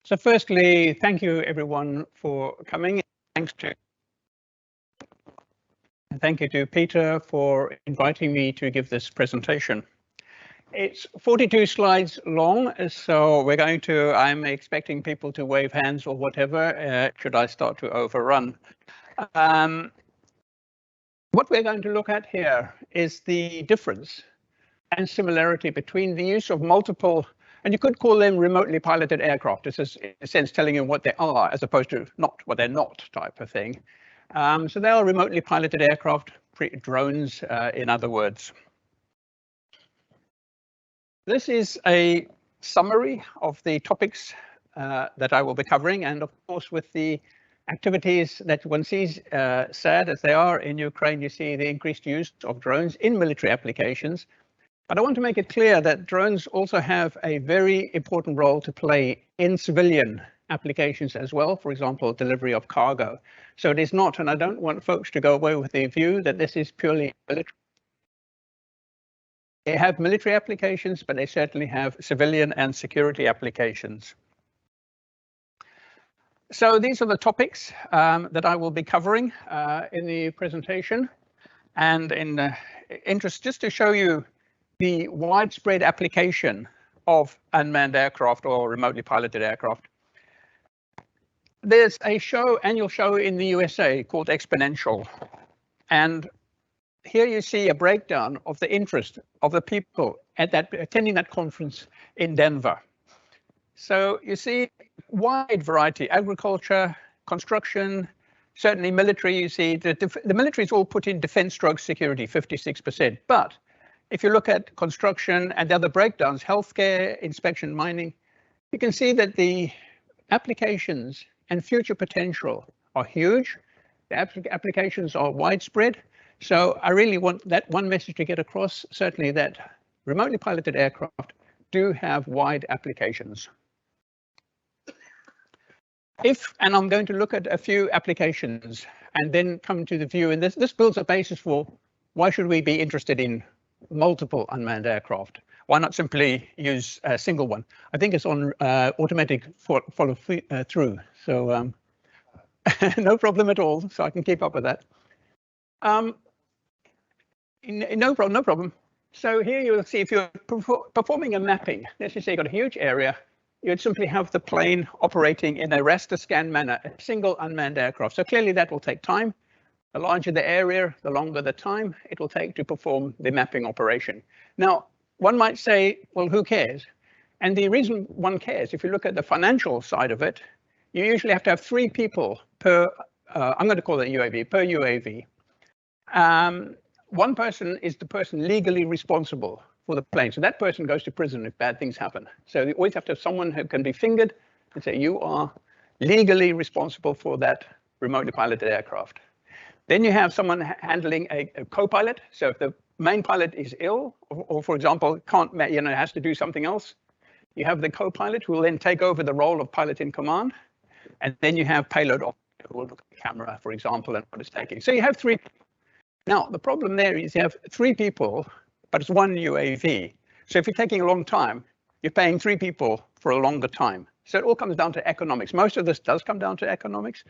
So firstly, thank you everyone for coming. Thank you to Peter for inviting me to give this presentation. It's 42 slides long, so I'm expecting people to wave hands or whatever, should I start to overrun. What we're going to look at here is the difference and similarity between the use of multiple, and you could call them remotely piloted aircraft. This is in a sense telling you what they are as opposed to not what they're not type of thing. So they are remotely piloted aircraft, drones in other words. This is a summary of the topics that I will be covering, and of course with the activities that one sees, sad as they are in Ukraine, you see the increased use of drones in military applications. But I want to make it clear that drones also have a very important role to play in civilian applications as well, for example, delivery of cargo. So it is not, and I don't want folks to go away with the view that this is purely military. They have military applications, but they certainly have civilian and security applications. So these are the topics that I will be covering in the presentation. And in interest, just to show you the widespread application of unmanned aircraft or remotely piloted aircraft. There's a annual show in the USA called Exponential. And here you see a breakdown of the interest of the people attending that conference in Denver. So you see wide variety, agriculture, construction, certainly military. You see the military is all put in defense / security, 56%. But if you look at construction and the other breakdowns, healthcare, inspection, mining, you can see that the applications and future potential are huge. The applications are widespread. So I really want that one message to get across, certainly that remotely piloted aircraft do have wide applications. And I'm going to look at a few applications and then come to the view, and this builds a basis for why should we be interested in multiple unmanned aircraft? Why not simply use a single one? I think it's on automatic follow through, so no problem at all, so I can keep up with that. No problem. So here you'll see if you're performing a mapping, let's just say you've got a huge area, you'd simply have the plane operating in a raster scan manner, a single unmanned aircraft. So clearly that will take time. The larger the area, the longer the time it will take to perform the mapping operation. Now, one might say, well, who cares? And the reason one cares, if you look at the financial side of it, you usually have to have 3 people per, I'm going to call it UAV, per UAV. One person is the person legally responsible for the plane. So that person goes to prison if bad things happen. So you always have to have someone who can be fingered and say, you are legally responsible for that remotely piloted aircraft. Then you have someone handling a co-pilot. So if the main pilot is ill, or for example, has to do something else, you have the co-pilot who will then take over the role of pilot in command. And then you have payload operator who will look at the camera, for example, and what it's taking. So you have 3. Now, the problem there is you have 3 people, but it's 1 UAV. So if you're taking a long time, you're paying 3 people for a longer time. So it all comes down to economics. Most of this does come down to economics.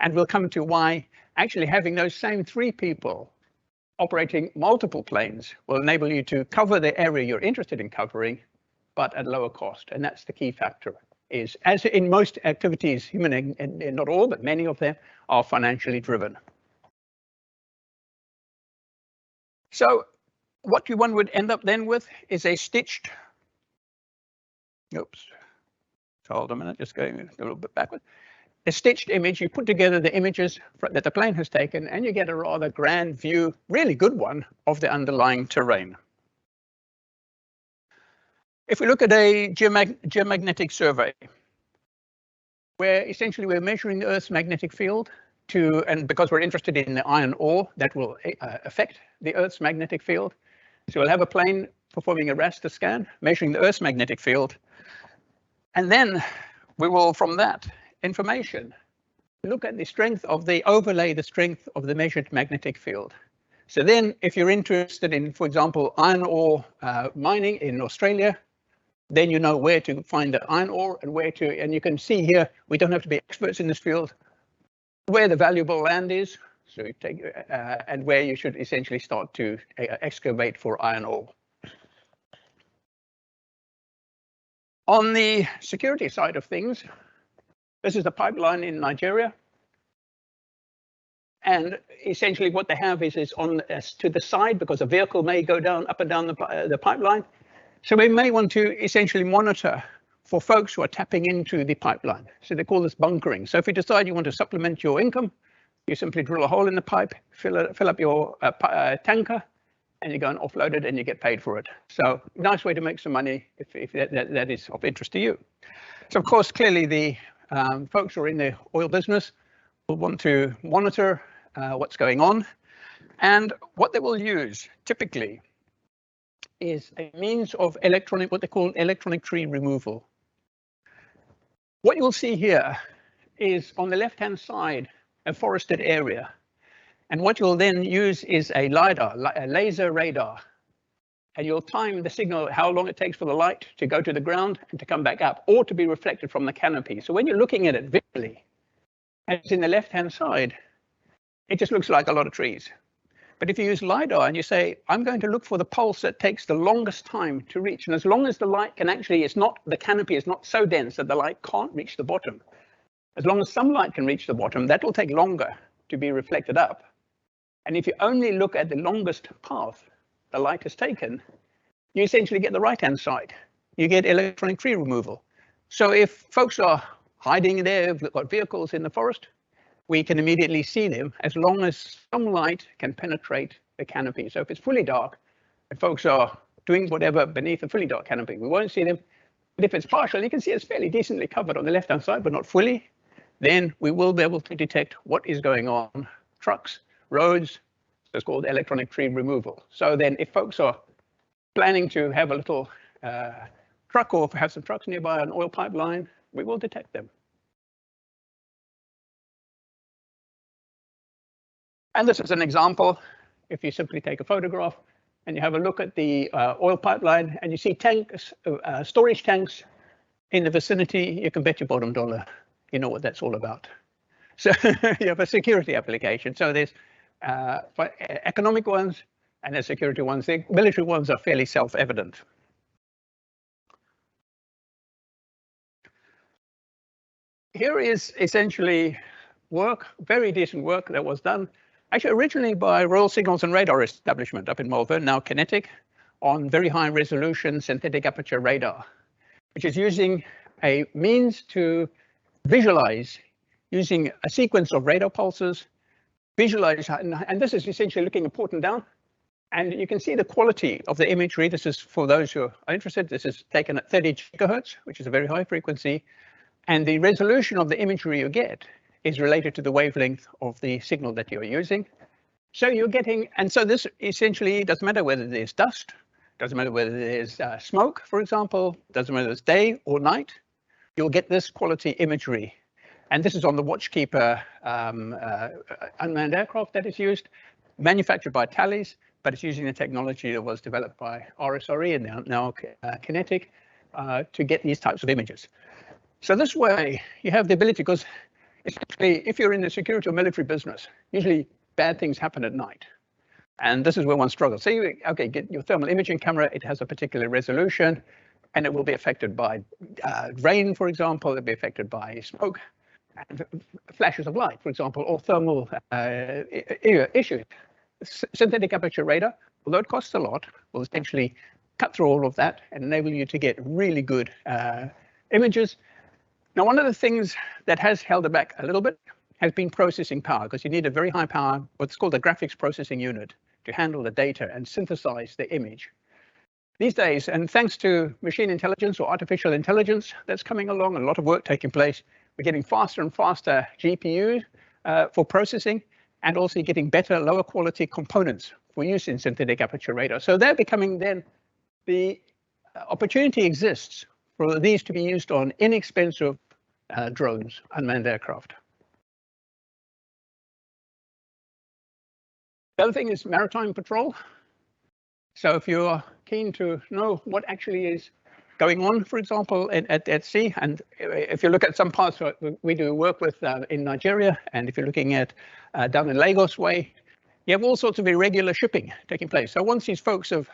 And we'll come to why actually having those same 3 people operating multiple planes will enable you to cover the area you're interested in covering, but at lower cost. And that's the key factor, is as in most activities, human, and not all, but many of them are financially driven. So what one would end up then with is a stitched, oops, hold on a minute, just going a little bit backward. A stitched image, you put together the images that the plane has taken, and you get a rather grand view, really good one, of the underlying terrain. If we look at a geomagnetic survey, where essentially we're measuring the Earth's magnetic field and because we're interested in the iron ore that will affect the Earth's magnetic field. So we'll have a plane performing a raster scan, measuring the Earth's magnetic field. And then we will, from that information, look at the strength of the overlay, the strength of the measured magnetic field. So then if you're interested in, for example, iron ore mining in Australia, then you know where to find the iron ore and where to, and you can see here, we don't have to be experts in this field, where the valuable land is, so you take, and where you should essentially start to excavate for iron ore. On the security side of things, this is the pipeline in Nigeria. And essentially what they have is on to the side, because a vehicle may go down, up and down the pipeline. So we may want to essentially monitor for folks who are tapping into the pipeline. So they call this bunkering. So if you decide you want to supplement your income, you simply drill a hole in the pipe, fill up your tanker, and you go and offload it and you get paid for it. So nice way to make some money if that is of interest to you. So of course, clearly the folks who are in the oil business will want to monitor what's going on. And what they will use typically is a means of electronic, what they call electronic tree removal. What you'll see here is on the left-hand side, a forested area. And what you'll then use is a LiDAR, a laser radar. And you'll time the signal, how long it takes for the light to go to the ground and to come back up, or to be reflected from the canopy. So when you're looking at it visually, and it's in the left-hand side, it just looks like a lot of trees. But if you use LiDAR and you say, I'm going to look for the pulse that takes the longest time to reach, and as long as the light can actually, it's not, the canopy is not so dense that the light can't reach the bottom. As long as some light can reach the bottom, that will take longer to be reflected up. And if you only look at the longest path the light has taken, you essentially get the right-hand side. You get electronic tree removal. So if folks are hiding there, they've got vehicles in the forest, we can immediately see them as long as some light can penetrate the canopy. So if it's fully dark and folks are doing whatever beneath a fully dark canopy, we won't see them. But if it's partial, you can see it's fairly decently covered on the left-hand side, but not fully. Then we will be able to detect what is going on. Trucks, roads, so it's called electronic tree removal. So then if folks are planning to have a little truck or have some trucks nearby an oil pipeline, we will detect them. And this is an example. If you simply take a photograph and you have a look at the oil pipeline and you see tanks, storage tanks in the vicinity, you can bet your bottom dollar you know what that's all about. So you have a security application. So there's economic ones and there's security ones. The military ones are fairly self-evident. Here is essentially work, very decent work that was done, actually originally by Royal Signals and Radar Establishment up in Malvern, now Kinetic, on very high resolution synthetic aperture radar, which is using a means to visualize using a sequence of radar pulses, visualize, and this is essentially looking up and down, and you can see the quality of the imagery. This is for those who are interested. This is taken at 30 gigahertz, which is a very high frequency, and the resolution of the imagery you get is related to the wavelength of the signal that you're using. So you're getting, and so this essentially doesn't matter whether there's dust, doesn't matter whether there's smoke, for example, doesn't matter whether it's day or night, you'll get this quality imagery. And this is on the Watchkeeper unmanned aircraft that is used, manufactured by Thales, but it's using the technology that was developed by RSRE and now Kinetic to get these types of images. So this way you have the ability, because essentially if you're in the security or military business, usually bad things happen at night. And this is where one struggles. So you, okay, get your thermal imaging camera, it has a particular resolution, and it will be affected by rain, for example, it'll be affected by smoke, and flashes of light, for example, or thermal issues. Synthetic aperture radar, although it costs a lot, will essentially cut through all of that and enable you to get really good images. Now, one of the things that has held it back a little bit has been processing power, because you need a very high power, what's called a graphics processing unit, to handle the data and synthesize the image. These days, and thanks to machine intelligence or artificial intelligence that's coming along, and a lot of work taking place, we're getting faster and faster GPUs for processing, and also getting better, lower quality components for use in synthetic aperture radar. So they're becoming then, the opportunity exists for these to be used on inexpensive drones, unmanned aircraft. The other thing is Maritime Patrol. So if you're keen to know what actually is going on, for example, at sea. And if you look at some parts we do work with in Nigeria, and if you're looking at down in Lagos way, you have all sorts of irregular shipping taking place. So once these folks have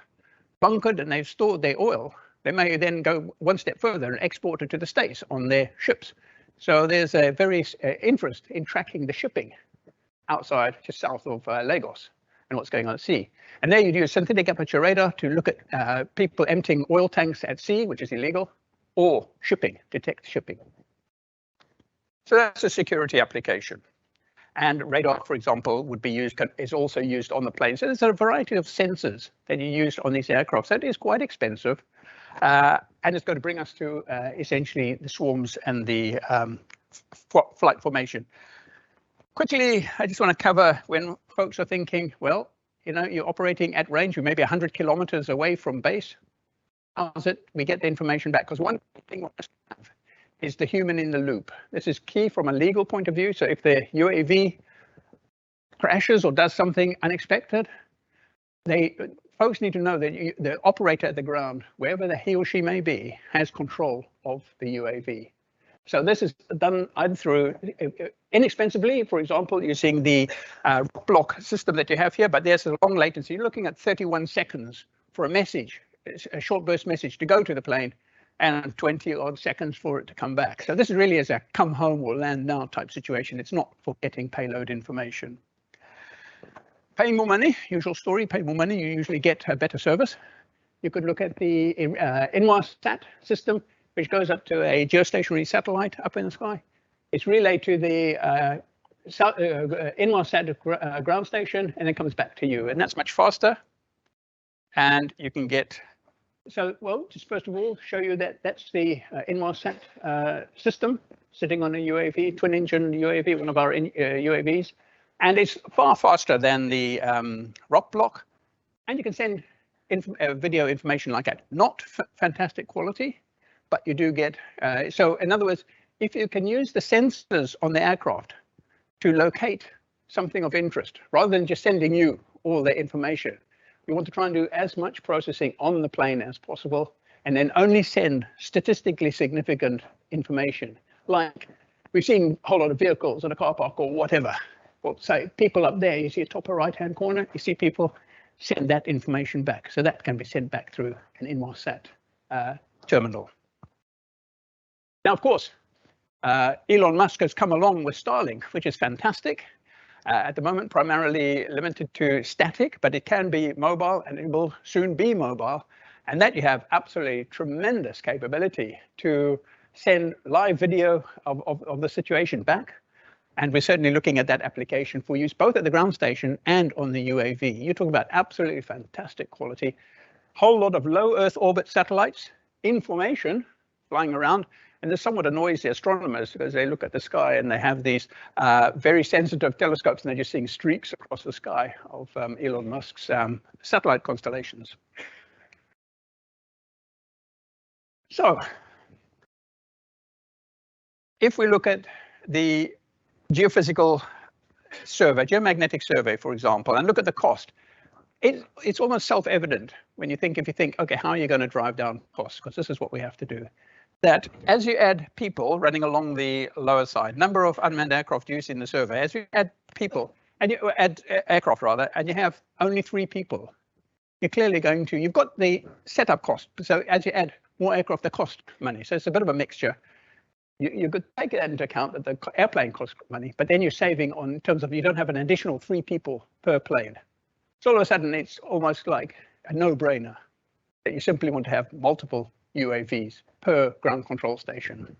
bunkered and they've stored their oil, they may then go one step further and export it to the States on their ships. So there's a very interest in tracking the shipping outside, just south of Lagos, and what's going on at sea. And there you do a synthetic aperture radar to look at people emptying oil tanks at sea, which is illegal, or shipping, detect shipping. So that's a security application. And radar, for example, would be used, is also used on the plane. So there's a variety of sensors that you use on these aircraft. That is quite expensive. And it's going to bring us to essentially the swarms and the flight formation. Quickly, I just want to cover when folks are thinking, well, you know, you're operating at range, you may be 100 kilometers away from base. How is it we get the information back? Because one thing we must have is the human in the loop. This is key from a legal point of view. So if the UAV crashes or does something unexpected, folks need to know that the operator at the ground, wherever he or she may be, has control of the UAV. So this is done either through inexpensively, for example, using the block system that you have here, but there's a long latency. You're looking at 31 seconds for a message, a short burst message to go to the plane, and 20 odd seconds for it to come back. So this really is a come home or land now type situation. It's not for getting payload information. Paying more money, usual story, pay more money, you usually get a better service. You could look at the Inmarsat system, which goes up to a geostationary satellite up in the sky. It's relayed to the Inmarsat ground station, and then comes back to you. And that's much faster. And you can get, so, well, just first of all, show you that that's the Inmarsat system sitting on a UAV, twin engine UAV, one of our UAVs. And it's far faster than the rock block. And you can send video information like that. Not fantastic quality, but you do get, so in other words, if you can use the sensors on the aircraft to locate something of interest, rather than just sending you all the information, we want to try and do as much processing on the plane as possible, and then only send statistically significant information. Like we've seen a whole lot of vehicles in a car park or whatever. Well, say people up there, you see a top right-hand corner, you see people send that information back. So that can be sent back through an Inmarsat terminal. Now, of course, Elon Musk has come along with Starlink, which is fantastic. At the moment, primarily limited to static, but it can be mobile, and it will soon be mobile. And that you have absolutely tremendous capability to send live video of the situation back. And we're certainly looking at that application for use both at the ground station and on the UAV. You're talking about absolutely fantastic quality. Whole lot of low Earth orbit satellites in formation, flying around. And this somewhat annoys the astronomers because they look at the sky and they have these very sensitive telescopes, and they're just seeing streaks across the sky of Elon Musk's satellite constellations. So if we look at the geophysical survey, geomagnetic survey, for example, and look at the cost, it's almost self-evident when you think, okay, how are you going to drive down costs? Because this is what we have to do. That as you add people running along the lower side, number of unmanned aircraft used in the survey, as you add people, and you add aircraft rather, and you have only 3 people, you're clearly going to, you've got the setup cost. So as you add more aircraft, they cost money. So it's a bit of a mixture. You could take that into account that the airplane costs money, but then you're saving on in terms of you don't have an additional 3 people per plane. So all of a sudden, it's almost like a no-brainer that you simply want to have multiple UAVs per ground control station.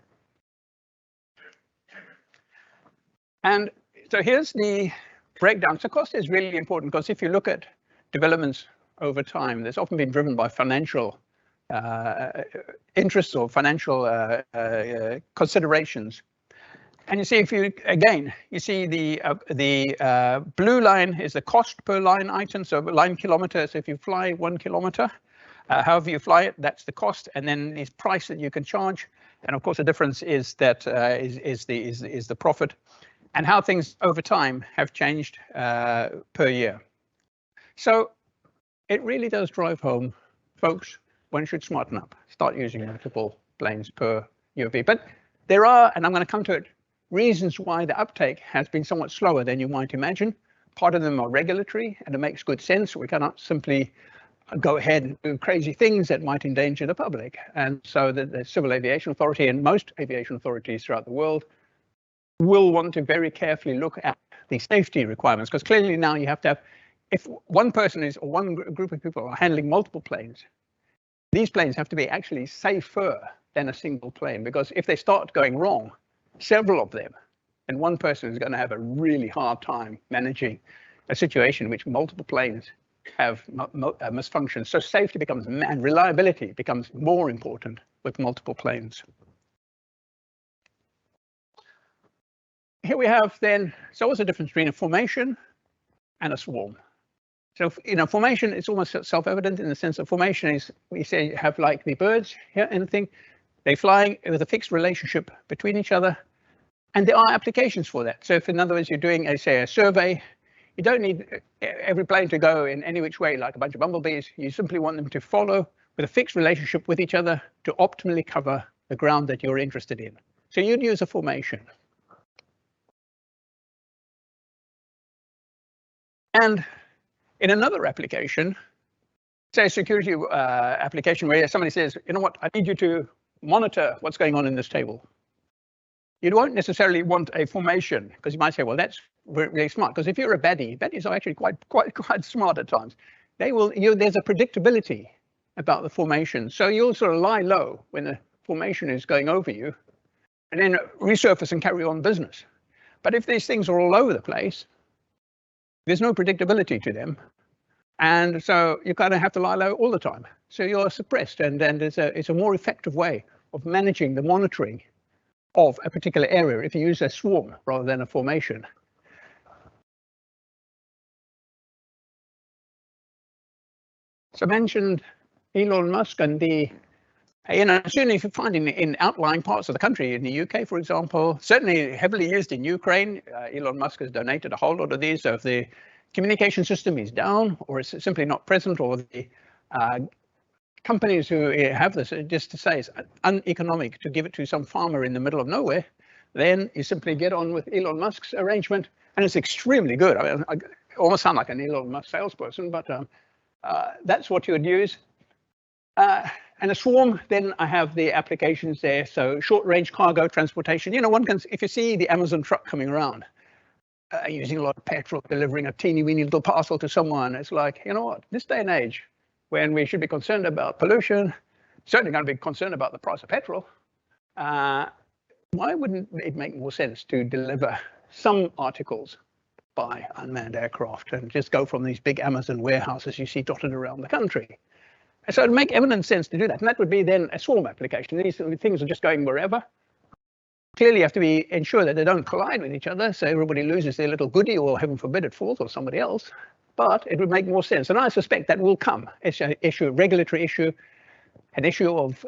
And so here's the breakdown. So cost is really important because if you look at developments over time, there's often been driven by financial interests or financial considerations. And you see, if you again, you see the blue line is the cost per line item, so line kilometers. If you fly 1 kilometer, however you fly it, that's the cost, and then the price that you can charge. And of course, the difference is that is the profit, and how things over time have changed per year. So it really does drive home, folks. one should smarten up, start using multiple planes per UAV. But there are, and I'm going to come to it, reasons why the uptake has been somewhat slower than you might imagine. Part of them are regulatory, and it makes good sense. We cannot simply go ahead and do crazy things that might endanger the public. And so the Civil Aviation Authority and most aviation authorities throughout the world will want to very carefully look at the safety requirements, because clearly now you have to have, if one person is, or one group of people are handling multiple planes, these planes have to be actually safer than a single plane, because if they start going wrong, several of them, and one person is going to have a really hard time managing a situation in which multiple planes have misfunctions. So safety becomes, and reliability becomes more important with multiple planes. Here we have then, so what's the difference between a formation and a swarm? So in a formation, it's almost self-evident in the sense of formation is, we say, have like the birds here, anything, they fly with a fixed relationship between each other. And there are applications for that. So if, in other words, you're doing, say, a survey, you don't need every plane to go in any which way like a bunch of bumblebees. You simply want them to follow with a fixed relationship with each other to optimally cover the ground that you're interested in. So you'd use a formation. And in another application, say a security application where somebody says, you know what, I need you to monitor what's going on in this table. You won't necessarily want a formation, because you might say, well, that's really smart. Because if you're a baddie, baddies are actually quite smart at times. They will, there's a predictability about the formation. So you'll sort of lie low when the formation is going over you, and then resurface and carry on business. But if these things are all over the place, there's no predictability to them. And so you kind of have to lie low all the time. So you're suppressed, and then it's a more effective way of managing the monitoring of a particular area if you use a swarm rather than a formation. So I mentioned Elon Musk and the, certainly if you find in outlying parts of the country, in the UK, for example, certainly heavily used in Ukraine. Elon Musk has donated a whole lot of these. So if the communication system is down, or it's simply not present, or the companies who have this, just to say it's uneconomic to give it to some farmer in the middle of nowhere, then you simply get on with Elon Musk's arrangement, and it's extremely good. I mean, I almost sound like an Elon Musk salesperson, but that's what you would use. And a swarm, then I have the applications there. So short-range cargo transportation. You know, one can, if you see the Amazon truck coming around, using a lot of petrol, delivering a teeny-weeny little parcel to someone, it's like, you know what, this day and age, when we should be concerned about pollution, certainly going to be concerned about the price of petrol, why wouldn't it make more sense to deliver some articles by unmanned aircraft and just go from these big Amazon warehouses you see dotted around the country? And so it'd make eminent sense to do that. And that would be then a swarm application. These things are just going wherever. Clearly, you have to ensure that they don't collide with each other, so everybody loses their little goodie, or heaven forbid it falls on somebody else. But it would make more sense. And I suspect that will come. It's an issue, a regulatory issue, an issue of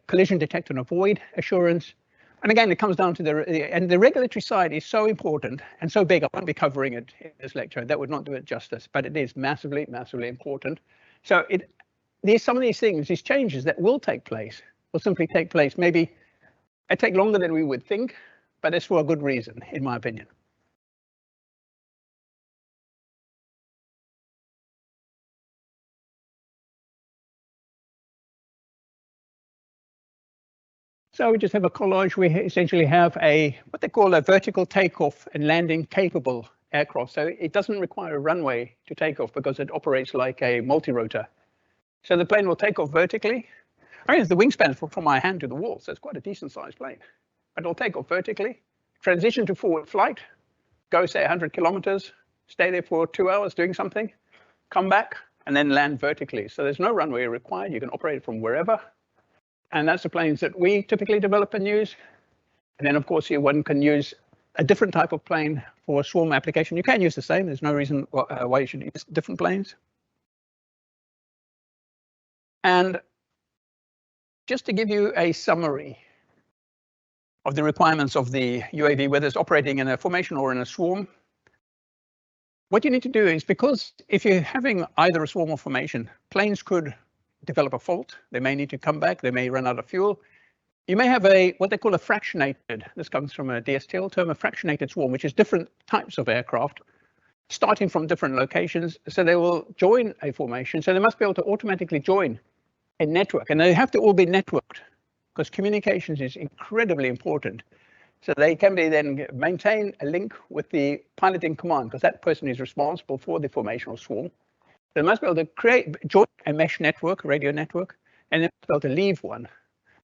collision detect and avoid assurance. And again, it comes down to the regulatory side is so important and so big. I won't be covering it in this lecture. That would not do it justice, but it is massively, massively important. So there's some of these things, these changes that will take place, will simply take place. Maybe it take longer than we would think, but it's for a good reason, in my opinion. So we just have a collage. We essentially have what they call a vertical takeoff and landing capable aircraft. So it doesn't require a runway to take off because it operates like a multi-rotor. So the plane will take off vertically. I mean, it's the wingspan from my hand to the wall, so it's quite a decent sized plane. But it'll take off vertically, transition to forward flight, go say 100 kilometers, stay there for 2 hours doing something, come back, and then land vertically. So there's no runway required. You can operate from wherever. And that's the planes that we typically develop and use. And then, of course, one can use a different type of plane for a swarm application. You can use the same. There's no reason why you should use different planes. And just to give you a summary of the requirements of the UAV, whether it's operating in a formation or in a swarm, what you need to do is, because if you're having either a swarm or formation, planes could develop a fault. They may need to come back. They may run out of fuel. You may have what they call a fractionated, this comes from a DSTL term, a fractionated swarm, which is different types of aircraft starting from different locations. So they will join a formation. So they must be able to automatically join a network, and they have to all be networked because communications is incredibly important. So they can be then maintain a link with the piloting command because that person is responsible for the formational swarm. They must be able to join a mesh network, radio network, and then be able to leave one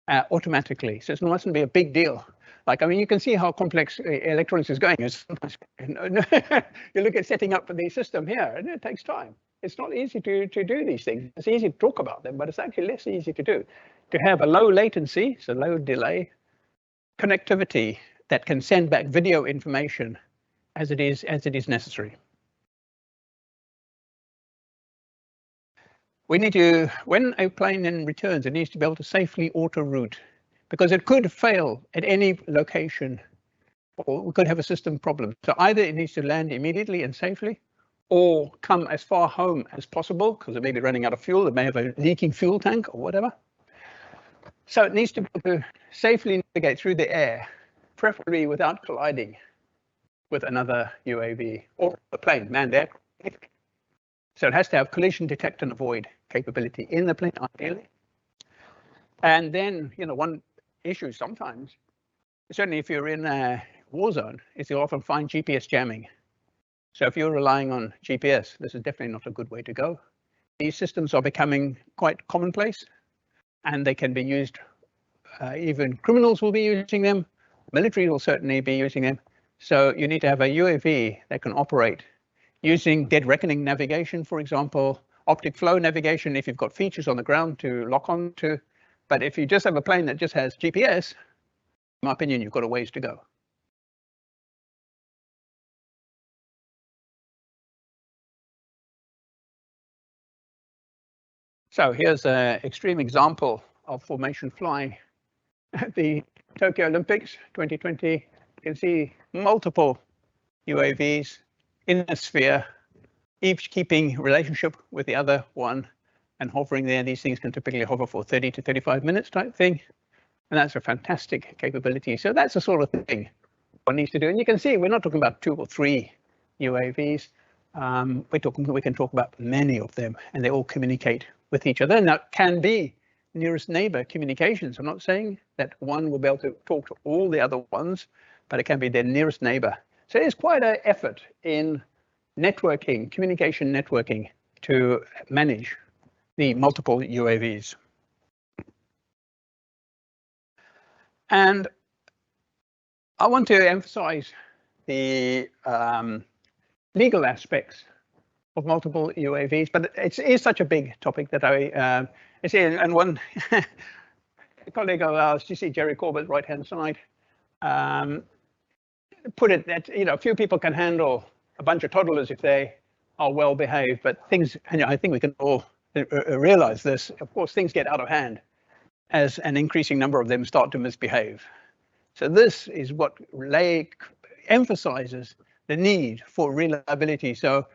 automatically. So it mustn't be a big deal. Like, I mean, you can see how complex electronics is going. Sometimes you look at setting up the system here, and it takes time. It's not easy to do these things. It's easy to talk about them, but it's actually less easy to do. To have a low latency, so low delay, connectivity that can send back video information as it is necessary. We need to, when a plane then returns, it needs to be able to safely auto-route because it could fail at any location, or we could have a system problem. So either it needs to land immediately and safely, or come as far home as possible because it may be running out of fuel. It may have a leaking fuel tank or whatever. So it needs to be able to safely navigate through the air, preferably without colliding with another UAV or a plane, manned aircraft. So it has to have collision detect and avoid capability in the plane, ideally. And then, you know, one issue sometimes, certainly if you're in a war zone, is you'll often find GPS jamming. So if you're relying on GPS, this is definitely not a good way to go. These systems are becoming quite commonplace, and they can be used, even criminals will be using them, military will certainly be using them. So you need to have a UAV that can operate using dead reckoning navigation, for example, optic flow navigation if you've got features on the ground to lock on to. But if you just have a plane that just has GPS, in my opinion, you've got a ways to go. So here's an extreme example of formation flying at the Tokyo Olympics 2020. You can see multiple UAVs in a sphere, each keeping relationship with the other one and hovering there. These things can typically hover for 30 to 35 minutes type thing. And that's a fantastic capability. So that's the sort of thing one needs to do. And you can see we're not talking about 2 or 3 UAVs. We can talk about many of them, and they all communicate with each other. And that can be nearest neighbor communications. I'm not saying that one will be able to talk to all the other ones, but it can be their nearest neighbor. So there's quite an effort in networking, communication networking, to manage the multiple UAVs. And I want to emphasize the legal aspects of multiple UAVs, but it is such a big topic that I see, and one colleague of ours, you see Jerry Corbett, right-hand side, put it that, you know, few people can handle a bunch of toddlers if they are well behaved, but things, and I think we can all realize this, of course, things get out of hand as an increasing number of them start to misbehave. So this is what emphasizes the need for reliability. So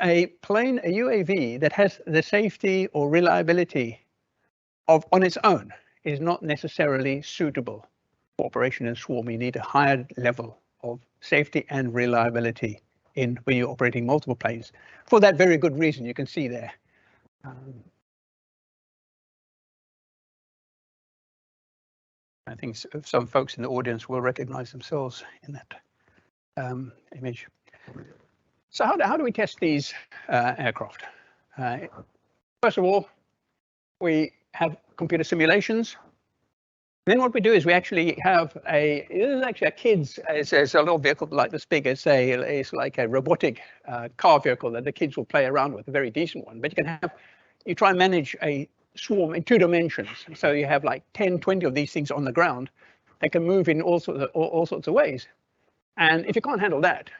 a plane, a UAV that has the safety or reliability of on its own is not necessarily suitable for operation in swarm. You need a higher level of safety and reliability in when you're operating multiple planes. For that very good reason, you can see there. I think some folks in the audience will recognize themselves in that image. So how do we test these aircraft? First of all, we have computer simulations. Then what we do is we actually have this is actually a kid's, it's a little vehicle like this big. It's like a robotic car vehicle that the kids will play around with, a very decent one. But you try and manage a swarm in 2 dimensions. So you have like 10, 20 of these things on the ground. They can move in all sorts of ways. And if you can't handle that,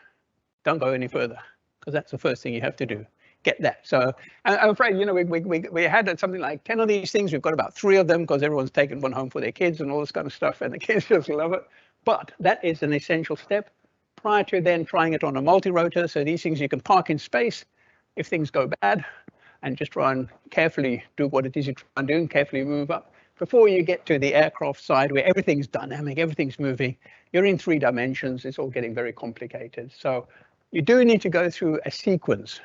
don't go any further, because that's the first thing you have to do. Get that. So I'm afraid, you know, we had something like 10 of these things. We've got about 3 of them because everyone's taken one home for their kids and all this kind of stuff, and the kids just love it. But that is an essential step prior to then trying it on a multi-rotor. So these things you can park in space if things go bad. and just try and carefully do what it is you try and do and carefully move up. Before you get to the aircraft side where everything's dynamic, everything's moving, you're in 3 dimensions, it's all getting very complicated. So you do need to go through a sequence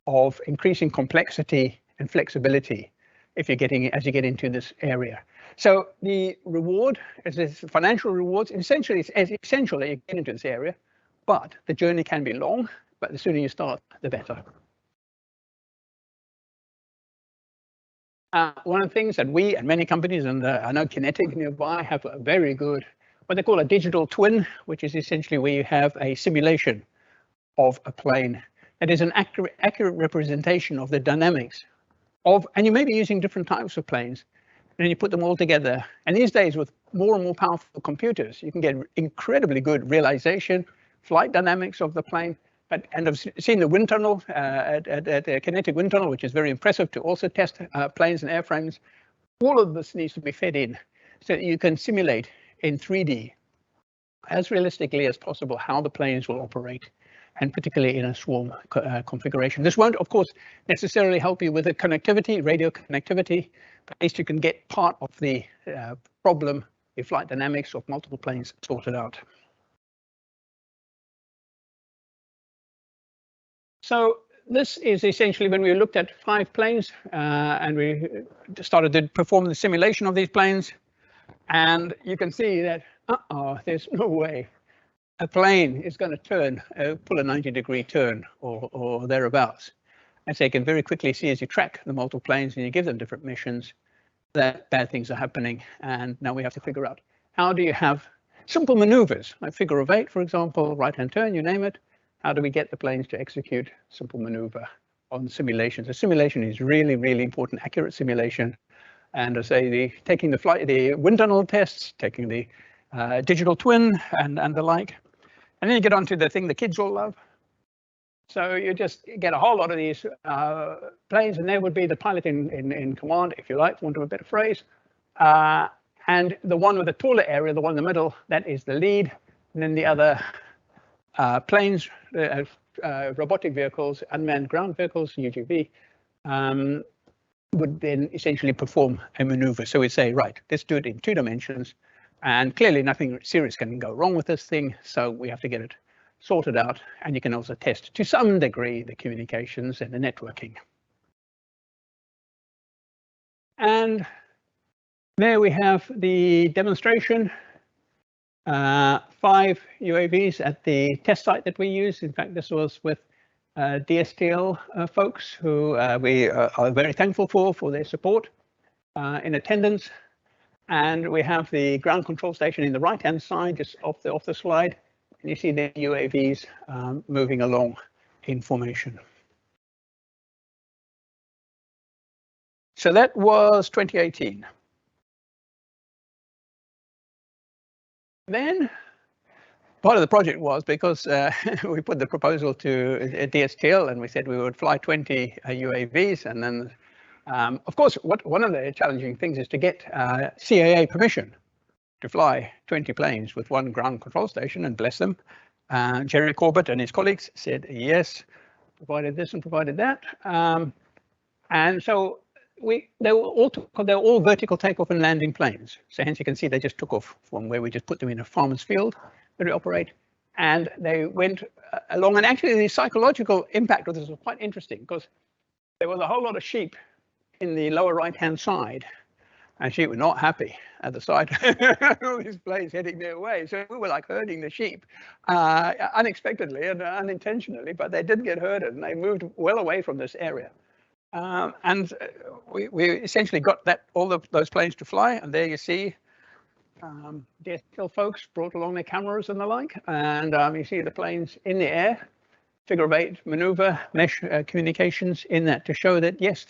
of increasing complexity and flexibility if you're getting as you get into this area. So the reward, as this financial rewards, essentially it's as essential that you get into this area, but the journey can be long, but the sooner you start, the better. One of the things that we and many companies, and I know Kinetic nearby, have a very good, what they call a digital twin, which is essentially where you have a simulation of a plane that is an accurate representation of the dynamics of, and you may be using different types of planes, and then you put them all together. And these days, with more and more powerful computers, you can get incredibly good realization, flight dynamics of the plane. And I've seen the wind tunnel at the Kinetic wind tunnel, which is very impressive to also test planes and airframes. All of this needs to be fed in so that you can simulate in 3D as realistically as possible how the planes will operate, and particularly in a swarm configuration. This won't, of course, necessarily help you with the connectivity, radio connectivity, but at least you can get part of the problem, the flight dynamics of multiple planes sorted out. So this is essentially when we looked at 5 planes and we started to perform the simulation of these planes. And you can see that, there's no way a plane is going to turn, pull a 90-degree turn or thereabouts. And so you can very quickly see as you track the multiple planes and you give them different missions that bad things are happening. And now we have to figure out, how do you have simple maneuvers, like figure of 8, for example, right-hand turn, you name it. How do we get the planes to execute simple maneuver on simulations? The simulation is really, really important, accurate simulation. And I say taking the wind tunnel tests, taking the digital twin and the like. And then you get onto the thing the kids all love. So you just get a whole lot of these planes, and there would be the pilot in command, if you like, for want of a better phrase. And the one with the taller area, the one in the middle, that is the lead. And then the other planes, robotic vehicles, unmanned ground vehicles, UGV, would then essentially perform a maneuver. So we say, right, let's do it in 2 dimensions. And clearly nothing serious can go wrong with this thing. So we have to get it sorted out. And you can also test to some degree the communications and the networking. And there we have the demonstration. 5 UAVs at the test site that we use. In fact, this was with DSTL folks who we are very thankful for their support in attendance. And we have the ground control station in the right-hand side, just off the slide. And you see the UAVs moving along in formation. So that was 2018. Then part of the project was because we put the proposal to DSTL and we said we would fly 20 UAVs. And then, of course, one of the challenging things is to get CAA permission to fly 20 planes with 1 ground control station, and bless them. Jerry Corbett and his colleagues said yes, provided this and provided that. And so they were all vertical takeoff and landing planes. So hence you can see they just took off from where we just put them in a farmer's field that we operate. And they went along. And actually the psychological impact of this was quite interesting, because there was a whole lot of sheep in the lower right-hand side. And sheep were not happy at the sight of all these planes heading their way. So we were like herding the sheep unexpectedly and unintentionally, but they did get herded and they moved well away from this area. And we essentially got all of those planes to fly, and there you see DSTL folks brought along their cameras and the like, and you see the planes in the air, figure of 8 maneuver, mesh communications in that to show that yes,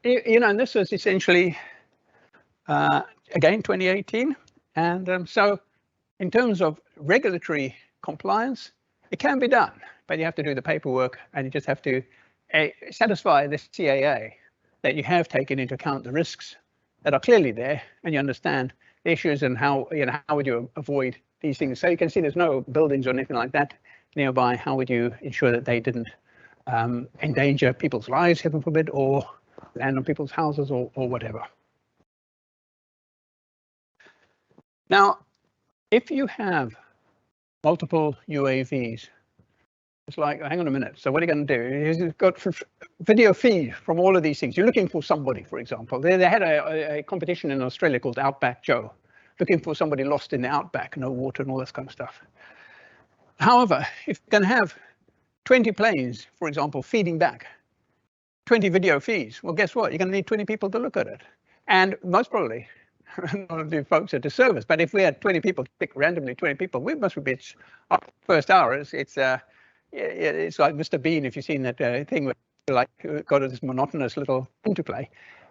you know, and this was essentially again 2018, and so in terms of regulatory compliance, it can be done, but you have to do the paperwork, and you just have to satisfy the CAA that you have taken into account the risks that are clearly there, and you understand the issues and how would you avoid these things. So you can see there's no buildings or anything like that nearby. How would you ensure that they didn't endanger people's lives, heaven forbid, or land on people's houses or whatever. Now, if you have multiple UAVs, it's like, hang on a minute, so what are you going to do? You've got video feed from all of these things. You're looking for somebody, for example. They had a competition in Australia called Outback Joe, looking for somebody lost in the outback, no water and all this kind of stuff. However, if you're going to have 20 planes, for example, feeding back 20 video feeds, well, guess what? You're going to need 20 people to look at it. And most probably, none of the folks are to service. But if we had 20 people, pick randomly 20 people, we must be first hour. It's like Mr. Bean, if you've seen that thing where like got this monotonous little interplay.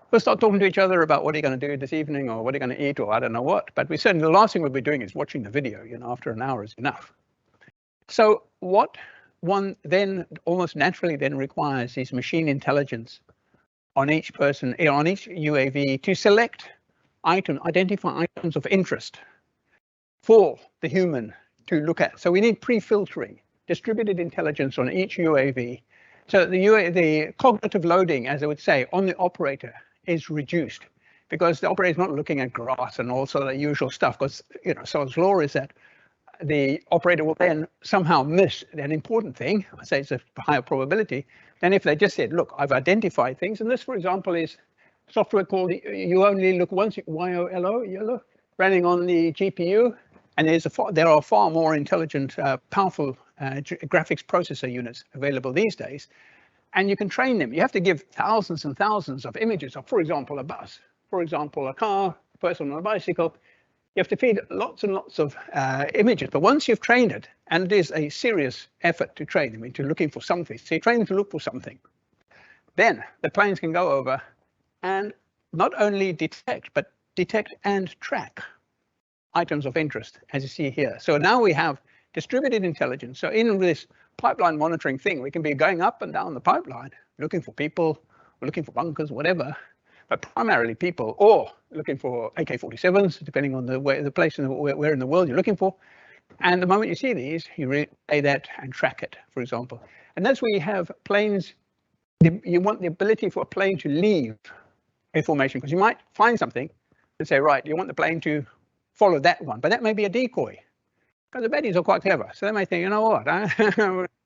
We'll start talking to each other about what are you going to do this evening, or what are you going to eat, or I don't know what. But we certainly, the last thing we'll be doing is watching the video. After an hour is enough. So what one then almost naturally then requires is machine intelligence on each person, on each UAV, to select identify items of interest for the human to look at. So we need pre-filtering, distributed intelligence on each UAV. So the cognitive loading, as I would say, on the operator is reduced, because the operator is not looking at grass and all sort of the usual stuff, because Solo's law is that the operator will then somehow miss an important thing. I say it's a higher probability than if they just said, look, I've identified things. And this, for example, is software called You Only Look Once, YOLO, YOLO, running on the GPU. And there are far more intelligent, powerful graphics processor units available these days. And you can train them. You have to give thousands and thousands of images of, for example, a bus, for example, a car, a person on a bicycle. You have to feed lots and lots of images. But once you've trained it, and it is a serious effort to train them into looking for something, so you train them to look for something, then the planes can go over and not only detect, but detect and track items of interest, as you see here. So now we have distributed intelligence. So in this pipeline monitoring thing, we can be going up and down the pipeline, looking for people, looking for bunkers, whatever, but primarily people, or looking for AK-47s, depending on the place and where in the world you're looking for. And the moment you see these, you relay that and track it, for example. And that's where you have planes. You want the ability for a plane to leave a formation, because you might find something and say, right, you want the plane to follow that one, but that may be a decoy, because the baddies are quite clever. So they may think, you know what,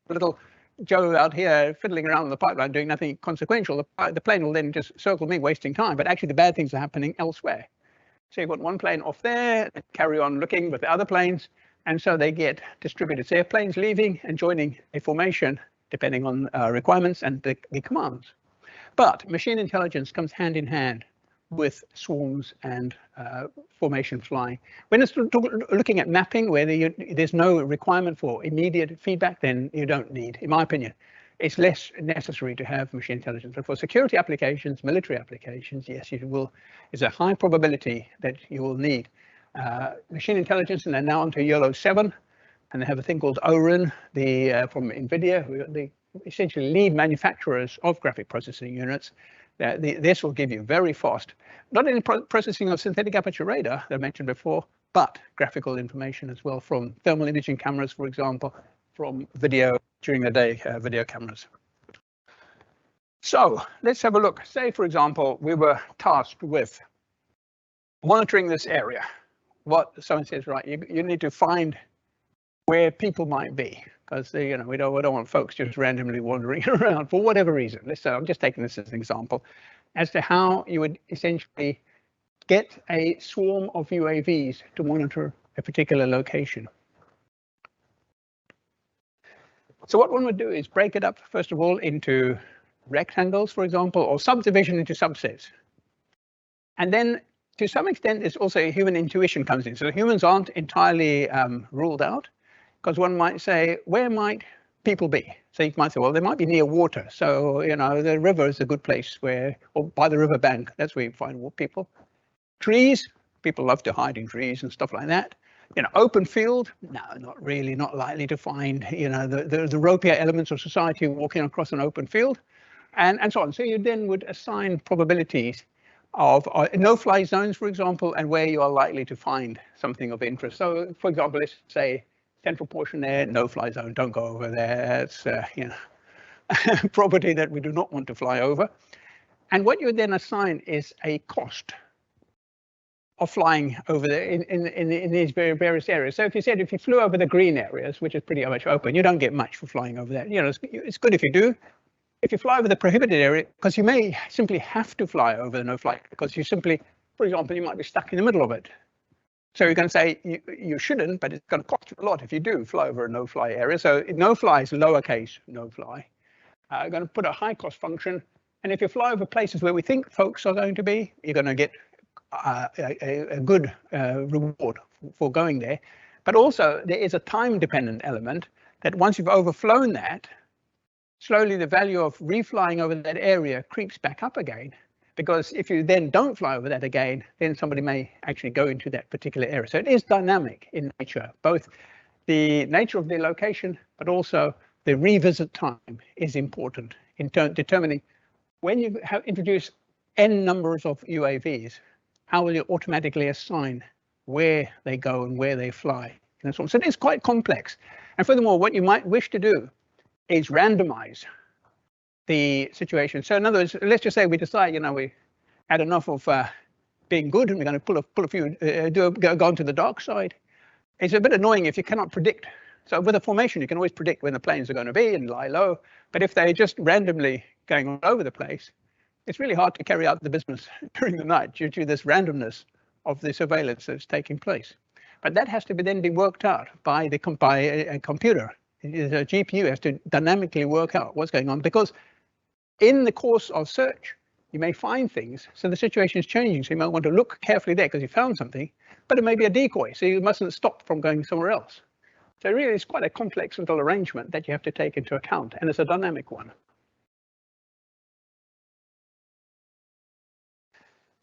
little Joe out here fiddling around the pipeline doing nothing consequential. The plane will then just circle me, wasting time, but actually the bad things are happening elsewhere. So you've got one plane off there, carry on looking with the other planes, and so they get distributed. So you have planes leaving and joining a formation, depending on requirements and the commands. But machine intelligence comes hand in hand with swarms and formation flying. When it's looking at mapping, where there's no requirement for immediate feedback, then you don't need, in my opinion, it's less necessary to have machine intelligence. But for security applications, military applications, yes, you will. There's a high probability that you will need machine intelligence. And they're now onto YOLO 7, and they have a thing called ORIN, from NVIDIA, the essentially lead manufacturers of graphic processing units. This will give you very fast, not only processing of synthetic aperture radar that I mentioned before, but graphical information as well from thermal imaging cameras, for example, from video during the day, video cameras. So let's have a look. Say, for example, we were tasked with monitoring this area. What someone says, right, you need to find where people might be, because we don't want folks just randomly wandering around for whatever reason. I'm just taking this as an example as to how you would essentially get a swarm of UAVs to monitor a particular location. So what one would do is break it up, first of all, into rectangles, for example, or subdivision into subsets. And then to some extent, there's also human intuition comes in. So humans aren't entirely ruled out, because one might say, where might people be? So you might say, well, they might be near water. So, the river is a good place or by the river bank, that's where you find people. Trees, people love to hide in trees and stuff like that. Open field, no, not really, not likely to find, the ropier elements of society walking across an open field, and so on. So you then would assign probabilities of no-fly zones, for example, and where you are likely to find something of interest. So, for example, let's say central portion there, no-fly zone, don't go over there. It's, property that we do not want to fly over. And what you then assign is a cost of flying over there in these various areas. So if you said if you flew over the green areas, which is pretty much open, you don't get much for flying over there. You know, it's good if you do. If you fly over the prohibited area, because you may simply have to fly over the no-fly, because you simply, for example, you might be stuck in the middle of it. So you're going to say you shouldn't, but it's going to cost you a lot if you do fly over a no-fly area. So no-fly is lowercase no-fly. You're going to put a high-cost function. And if you fly over places where we think folks are going to be, you're going to get a good reward for going there. But also, there is a time-dependent element that once you've overflown that, slowly the value of reflying over that area creeps back up again. Because if you then don't fly over that again, then somebody may actually go into that particular area. So it is dynamic in nature, both the nature of the location, but also the revisit time is important in determining when you introduce n numbers of UAVs, how will you automatically assign where they go and where they fly? And so on. So it is quite complex. And furthermore, what you might wish to do is randomize the situation. So in other words, let's just say we decide, you know, we had enough of being good and we're going to pull a few, go onto the dark side. It's a bit annoying if you cannot predict. So with a formation, you can always predict when the planes are going to be and lie low. But if they're just randomly going all over the place, it's really hard to carry out the business during the night due to this randomness of the surveillance that's taking place. But that has to then be worked out by a computer. The GPU has to dynamically work out what's going on, because in the course of search, you may find things. So the situation is changing. So you might want to look carefully there because you found something, but it may be a decoy. So you mustn't stop from going somewhere else. So really, it's quite a complex little arrangement that you have to take into account, and it's a dynamic one.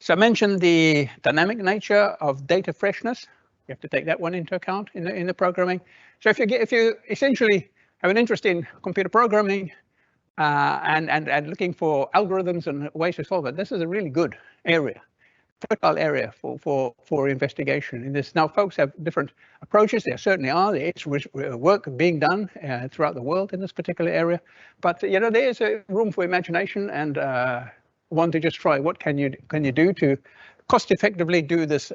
So I mentioned the dynamic nature of data freshness. You have to take that one into account in the programming. So if you essentially have an interest in computer programming and looking for algorithms and ways to solve it, this is a really good area, fertile area for investigation in this. Now, folks have different approaches. There certainly are. There's work being done throughout the world in this particular area. But you know, there's a room for imagination and want to just try what can you do to cost effectively do this,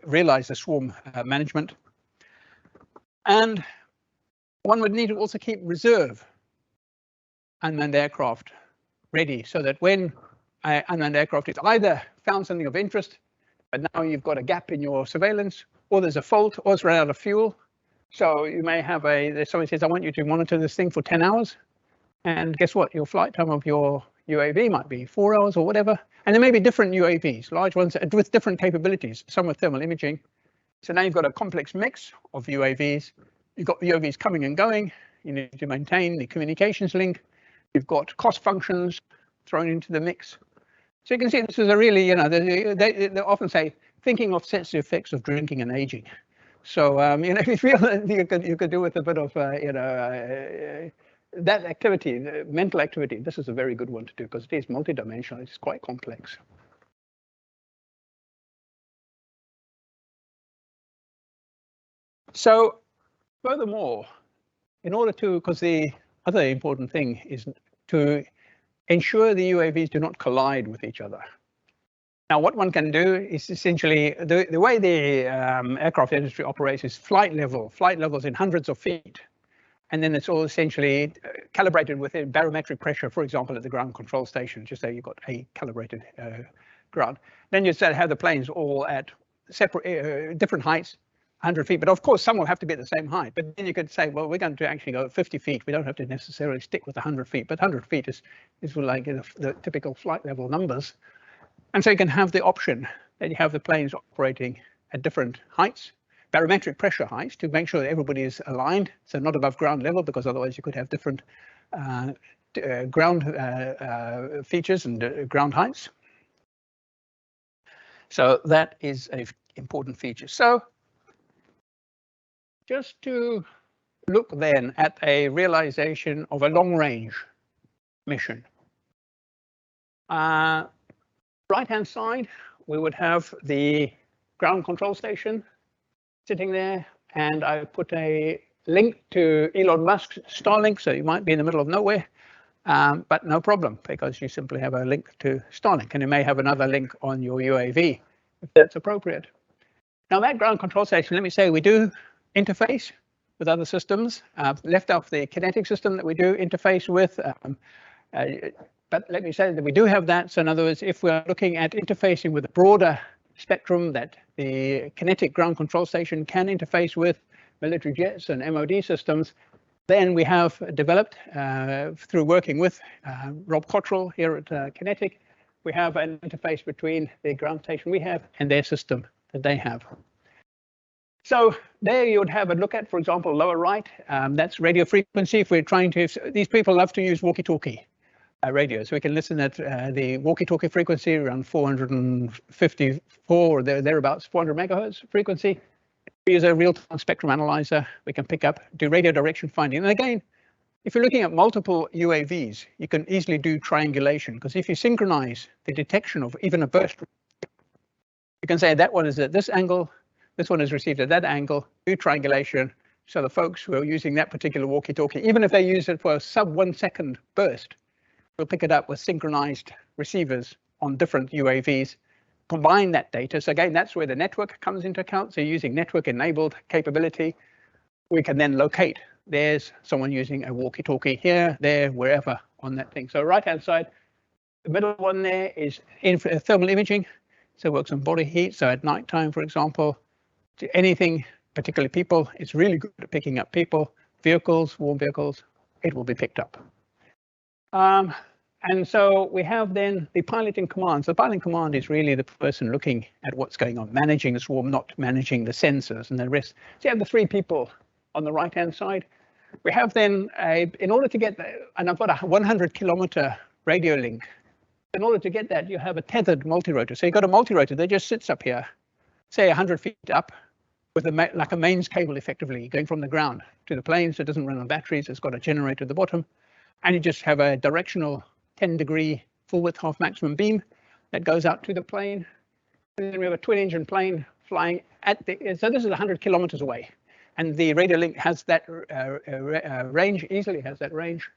realize the swarm management. And one would need to also keep reserve unmanned aircraft ready, so that when unmanned aircraft is either found something of interest, but now you've got a gap in your surveillance, or there's a fault, or it's run out of fuel. So you may have somebody says, I want you to monitor this thing for 10 hours. And guess what? Your flight time of your UAV might be 4 hours or whatever. And there may be different UAVs, large ones with different capabilities, some with thermal imaging. So now you've got a complex mix of UAVs. You've got UAVs coming and going. You need to maintain the communications link. You've got cost functions thrown into the mix. So you can see this is a really, you know, they often say, thinking of sets the effects of drinking and aging. So, you know, if you feel that you could do with a bit of, you know, that activity, mental activity, this is a very good one to do because it is multidimensional. It's quite complex. So, furthermore, in order to, because the other important thing is to ensure the UAVs do not collide with each other. Now, what one can do is essentially, the way the aircraft industry operates is flight levels in hundreds of feet. And then it's all essentially calibrated with a barometric pressure, for example, at the ground control station. Just say you've got a calibrated ground. Then you have the planes all at separate, different heights, 100 feet. But of course, some will have to be at the same height. But then you could say, well, we're going to actually go 50 feet. We don't have to necessarily stick with 100 feet. But 100 feet is like the typical flight level numbers. And so you can have the option that you have the planes operating at different heights, barometric pressure heights, to make sure that everybody is aligned, so not above ground level, because otherwise you could have different ground features and ground heights. So that is an important feature. So just to look then at a realization of a long-range mission. Right-hand side, we would have the ground control station sitting there, and I put a link to Elon Musk's Starlink, so you might be in the middle of nowhere, but no problem, because you simply have a link to Starlink, and you may have another link on your UAV if that's appropriate. Now, that ground control station, let me say, we do interface with other systems. Left off the kinetic system that we do interface with, but let me say that we do have that. So in other words, if we're looking at interfacing with a broader spectrum that the kinetic ground control station can interface with military jets and MOD systems, then we have developed, through working with Rob Cottrell here at Kinetic, we have an interface between the ground station we have and their system that they have. So there you would have a look at, for example, lower right, that's radio frequency. If we're trying to, these people love to use walkie-talkie radio, so we can listen at the walkie-talkie frequency around 454 or thereabouts, 400 megahertz frequency. We use a real-time spectrum analyzer. We can pick up, do radio direction finding. And again, if you're looking at multiple UAVs, you can easily do triangulation, because if you synchronize the detection of even a burst, you can say that one is at this angle, this one is received at that angle, do triangulation. So the folks who are using that particular walkie-talkie, even if they use it for a sub 1 second burst, will pick it up with synchronized receivers on different UAVs, combine that data. So again, that's where the network comes into account. So using network enabled capability, we can then locate. There's someone using a walkie-talkie here, there, wherever on that thing. So right-hand side, the middle one there is thermal imaging. So it works on body heat. So at nighttime, for example, to anything, particularly people, it's really good at picking up people, vehicles, warm vehicles, it will be picked up. And so we have then the piloting command. So the piloting command is really the person looking at what's going on, managing the swarm, not managing the sensors and the rest. So you have the 3 people on the right-hand side. We have then, in order to get, and I've got a 100-kilometer radio link. In order to get that, you have a tethered multi-rotor. So you've got a multi-rotor that just sits up here, say 100 feet up, with like a mains cable, effectively, going from the ground to the plane. So it doesn't run on batteries. It's got a generator at the bottom. And you just have a directional 10-degree full width half maximum beam that goes out to the plane. And then we have a twin-engine plane flying at the, so this is 100 kilometers away. And the radio link has that range, easily has that range.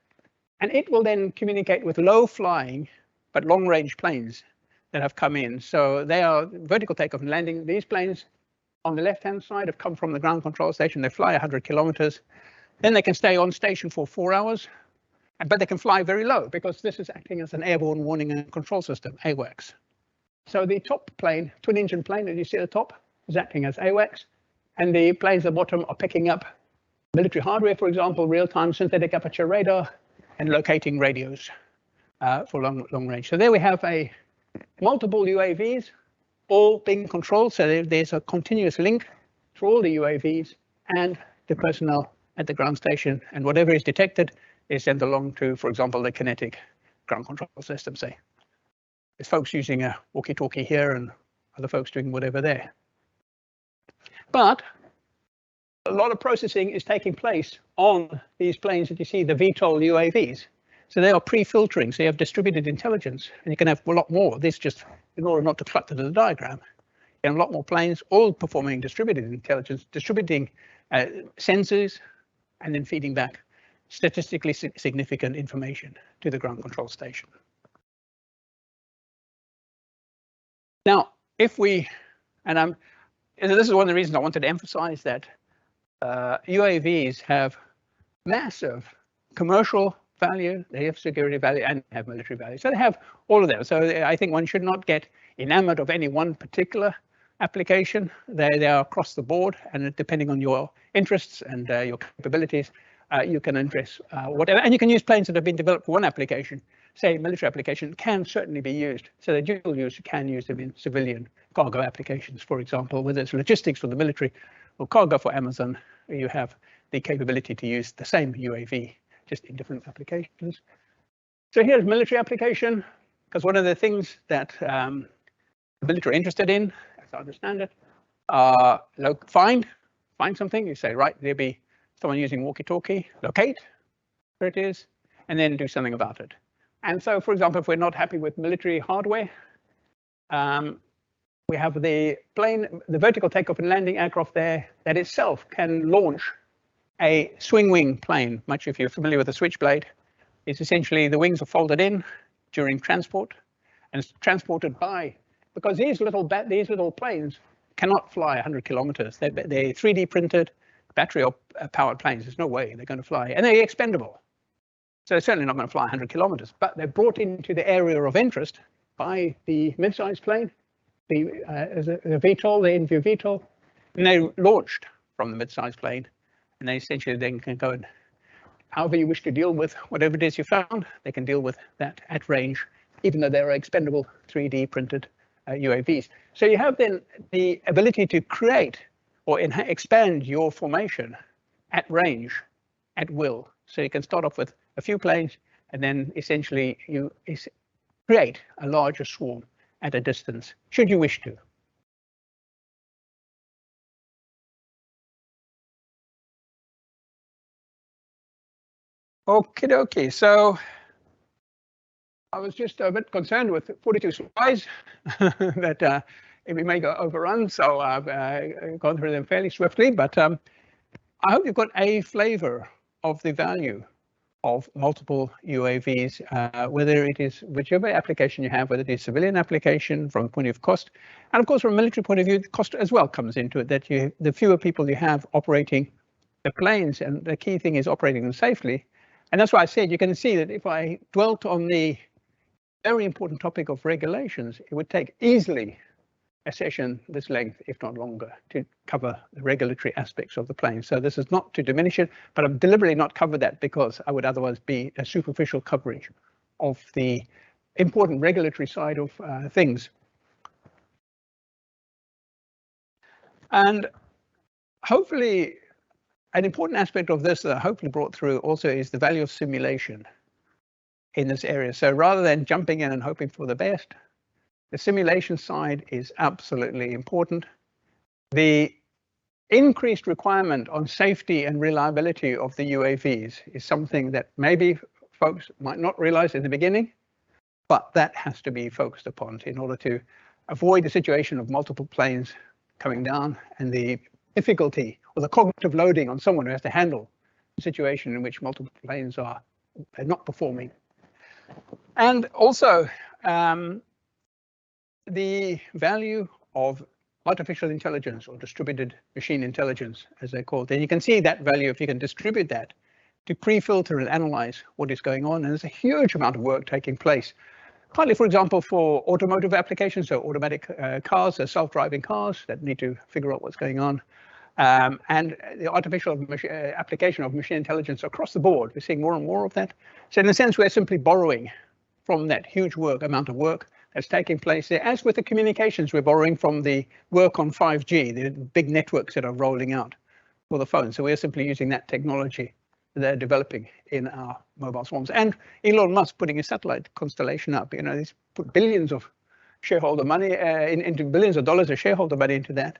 And it will then communicate with low flying, but long range planes that have come in. So they are vertical takeoff and landing. These planes on the left-hand side have come from the ground control station. They fly 100 kilometers. Then they can stay on station for 4 hours. But they can fly very low, because this is acting as an airborne warning and control system, AWACS. So the top plane, twin engine plane that you see at the top, is acting as AWACS. And the planes at the bottom are picking up military hardware, for example, real-time synthetic aperture radar, and locating radios for long range. So there we have multiple UAVs, all being controlled. So there's a continuous link through all the UAVs and the personnel at the ground station. And whatever is detected is sent along to, for example, the kinetic ground control system, say. There's folks using a walkie-talkie here and other folks doing whatever there. But a lot of processing is taking place on these planes that you see, the VTOL UAVs. So they are pre-filtering, so you have distributed intelligence, and you can have a lot more. This just, in order not to clutter the diagram, you have a lot more planes, all performing distributed intelligence, distributing sensors, and then feeding back statistically significant information to the ground control station. Now, if we, and this is one of the reasons I wanted to emphasize that UAVs have massive commercial value, they have security value, and have military value. So they have all of them. So I think one should not get enamored of any one particular application. They are across the board, and depending on your interests and your capabilities, you can address whatever, and you can use planes that have been developed for one application, say military application, can certainly be used. So the dual use can use them in civilian cargo applications, for example, whether it's logistics for the military or cargo for Amazon, you have the capability to use the same UAV, just in different applications. So here's military application, because one of the things that the military are interested in, as I understand it, find something, you say, right, there'll be someone using walkie-talkie, locate where it is, and then do something about it. And so, for example, if we're not happy with military hardware, we have the plane, the vertical takeoff and landing aircraft there that itself can launch a swing wing plane, much if you're familiar with the Switchblade. is essentially the wings are folded in during transport, and it's transported by, because these little planes cannot fly 100 kilometers. They're 3D printed, battery powered planes. There's no way they're going to fly, and they're expendable. So they're certainly not going to fly 100 kilometers, but they're brought into the area of interest by the mid-sized plane, the VTOL, the in-view VTOL, and they're launched from the mid-sized plane, and they essentially then can go and, however you wish to deal with whatever it is you found, they can deal with that at range, even though they're expendable 3D printed UAVs. So you have then the ability to create or expand your formation at range, at will. So you can start off with a few planes, and then essentially you create a larger swarm at a distance, should you wish to. Okie dokie, so I was just a bit concerned with 42 slides that we may go overrun, so I've gone through them fairly swiftly, but I hope you've got a flavor of the value of multiple UAVs, whether it is whichever application you have, whether it is civilian application from the point of view of cost, and of course from a military point of view, cost as well comes into it, that the fewer people you have operating the planes, and the key thing is operating them safely. And that's why I said you can see that if I dwelt on the very important topic of regulations, it would take easily a session this length, if not longer, to cover the regulatory aspects of the plane. So this is not to diminish it, but I've deliberately not covered that because I would otherwise be a superficial coverage of the important regulatory side of things. And hopefully, an important aspect of this that I hopefully brought through also is the value of simulation in this area. So rather than jumping in and hoping for the best, the simulation side is absolutely important. The increased requirement on safety and reliability of the UAVs is something that maybe folks might not realize in the beginning, but that has to be focused upon in order to avoid the situation of multiple planes coming down and the difficulty or the cognitive loading on someone who has to handle a situation in which multiple planes are not performing. And also the value of artificial intelligence or distributed machine intelligence, as they're called. And you can see that value if you can distribute that to pre-filter and analyze what is going on. And there's a huge amount of work taking place, partly, for example, for automotive applications, so automatic cars, so self-driving cars that need to figure out what's going on. And the artificial application of machine intelligence across the board. We're seeing more and more of that. So in a sense, we're simply borrowing from that huge amount of work that's taking place there. As with the communications, we're borrowing from the work on 5G, the big networks that are rolling out for the phone. So we're simply using that technology that they're developing in our mobile swarms. And Elon Musk putting a satellite constellation up, you know, he's put billions of shareholder money into billions of dollars of shareholder money into that,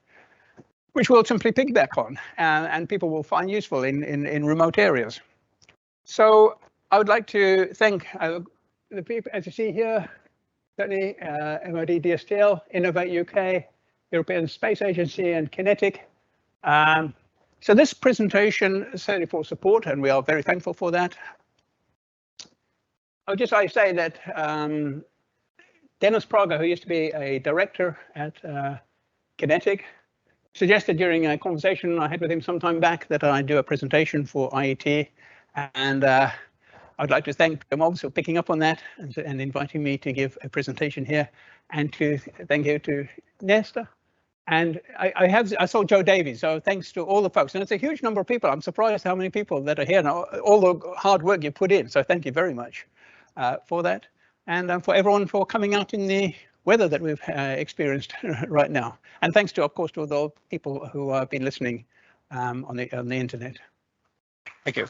which we'll simply piggyback on, and people will find useful in remote areas. So I would like to thank the people, as you see here, certainly MOD, DSTL, Innovate UK, European Space Agency, and Kinetic. So this presentation is certainly for support, and we are very thankful for that. I would just like to say that Dennis Prager, who used to be a director at Kinetic, suggested during a conversation I had with him some time back that I do a presentation for IET, and I'd like to thank the mobs for picking up on that and inviting me to give a presentation here, and to thank you to Nesta. And I saw Joe Davies, so thanks to all the folks. And it's a huge number of people. I'm surprised how many people that are here now, all the hard work you put in. So thank you very much for that. And for everyone for coming out in the weather that we've experienced right now. And thanks to, of course, to all the people who have been listening on the internet. Thank you.